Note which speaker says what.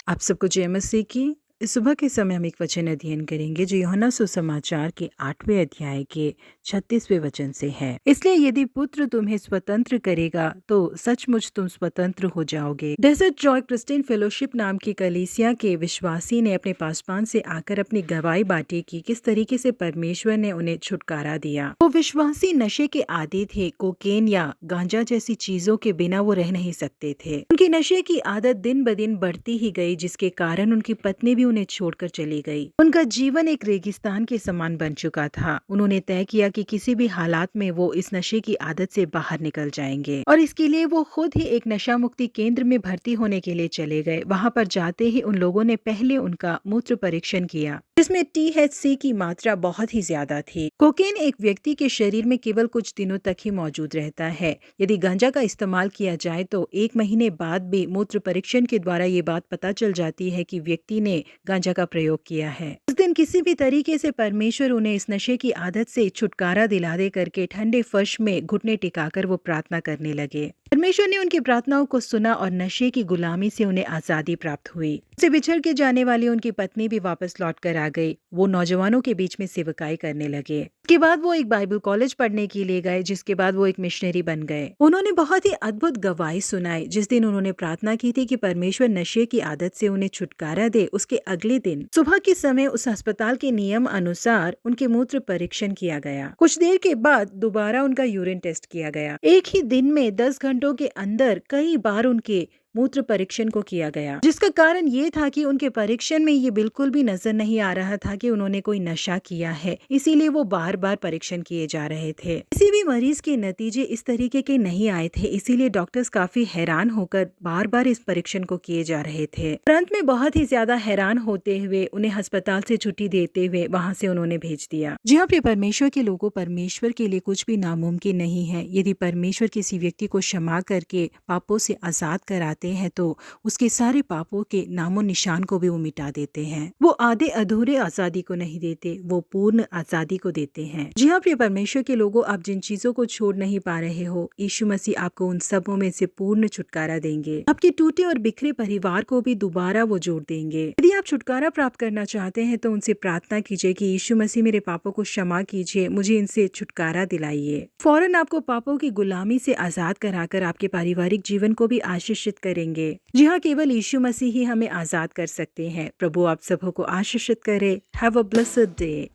Speaker 1: आप सबको जय मसीह की। इस सुबह के समय हम एक वचन अध्ययन करेंगे जो यूहन्ना सुसमाचार के 8वें अध्याय के 36वें वचन से है। इसलिए यदि पुत्र तुम्हें स्वतंत्र करेगा तो सचमुच तुम स्वतंत्र हो जाओगे। डेजर्ट जॉय क्रिस्टियन फेलोशिप नाम की कलीसिया के विश्वासी ने अपने पासपान से आकर अपनी गवाही बांटी कि किस तरीके से परमेश्वर ने उन्हें छुटकारा दिया। वो विश्वासी नशे के आदी थे। कोकेन या गांजा जैसी चीजों के बिना वो रह नहीं सकते थे। उनकी नशे की आदत दिन ब दिन बढ़ती ही गई, जिसके कारण उनकी पत्नी भी उन्हें छोड़कर चली गई। उनका जीवन एक रेगिस्तान के समान बन चुका था। उन्होंने तय किया कि किसी भी हालात में वो इस नशे की आदत से बाहर निकल जाएंगे और इसके लिए वो खुद ही एक नशा मुक्ति केंद्र में भर्ती होने के लिए चले गए। वहां पर जाते ही उन लोगों ने पहले उनका मूत्र परीक्षण किया, जिसमें THC की मात्रा बहुत ही ज्यादा थी। कोकेन एक व्यक्ति के शरीर में केवल कुछ दिनों तक ही मौजूद रहता है। यदि गांजा का इस्तेमाल किया जाए तो 1 महीने बाद भी मूत्र परीक्षण के द्वारा ये बात पता चल जाती है कि व्यक्ति ने गांजा का प्रयोग किया है। उस दिन किसी भी तरीके से परमेश्वर उन्हें इस नशे की आदत से छुटकारा दिला दे करके ठंडे फर्श में घुटने टिकाकर वो प्रार्थना करने लगे। परमेश्वर ने उनकी प्रार्थनाओं को सुना और नशे की गुलामी से उन्हें आजादी प्राप्त हुई। उनसे बिछड़ के जाने वाली उनकी पत्नी भी वापस लौट कर आ गई। वो नौजवानों के बीच में सेवकाई करने लगे। उसके बाद वो एक बाइबल कॉलेज पढ़ने के लिए गए, जिसके बाद वो एक मिशनरी बन गए। उन्होंने बहुत ही अद्भुत गवाही सुनाई। जिस दिन उन्होंने प्रार्थना की थी कि परमेश्वर नशे की आदत से उन्हें छुटकारा दे, उसके अगले दिन सुबह के समय उस अस्पताल के नियम अनुसार उनके मूत्र परीक्षण किया गया। कुछ देर के बाद दोबारा उनका यूरिन टेस्ट किया गया। एक ही दिन में 10 घंटों के अंदर कई बार उनके मूत्र परीक्षण को किया गया, जिसका कारण ये था कि उनके परीक्षण में ये बिल्कुल भी नजर नहीं आ रहा था कि उन्होंने कोई नशा किया है। इसीलिए वो बार बार परीक्षण किए जा रहे थे। किसी भी मरीज के नतीजे इस तरीके के नहीं आए थे, इसीलिए डॉक्टर्स काफी हैरान होकर बार बार इस परीक्षण को किए जा रहे थे। अंत में बहुत ही ज्यादा हैरान होते हुए उन्हें अस्पताल से छुट्टी देते हुए वहां से उन्होंने भेज दिया। जी हाँ प्रिय परमेश्वर के लोगों, परमेश्वर के लिए कुछ भी नामुमकिन नहीं है। यदि परमेश्वर किसी व्यक्ति को क्षमा करके पापों से आजाद कराते हैं तो उसके सारे पापों के नामो निशान को भी वो मिटा देते हैं। वो आधे अधूरे आजादी को नहीं देते, वो पूर्ण आजादी को देते हैं। जी हाँ प्रिय परमेश्वर के लोगों, आप जिन चीजों को छोड़ नहीं पा रहे हो, यीशु मसीह आपको उन सबों में से पूर्ण छुटकारा देंगे। आपके टूटे और बिखरे परिवार को भी दोबारा वो जोड़ देंगे। यदि आप छुटकारा प्राप्त करना चाहते हैं तो उनसे प्रार्थना कीजिए कि यीशु मसीह मेरे पापों को क्षमा कीजिए, मुझे इनसे छुटकारा दिलाइए। फौरन आपको पापों की गुलामी से आजाद कराकर आपके पारिवारिक जीवन को भी आशीषित करेंगे। जी हाँ, केवल यीशु मसीह ही हमें आजाद कर सकते हैं। प्रभु आप सबों को आशीषित करे। Have a blessed day.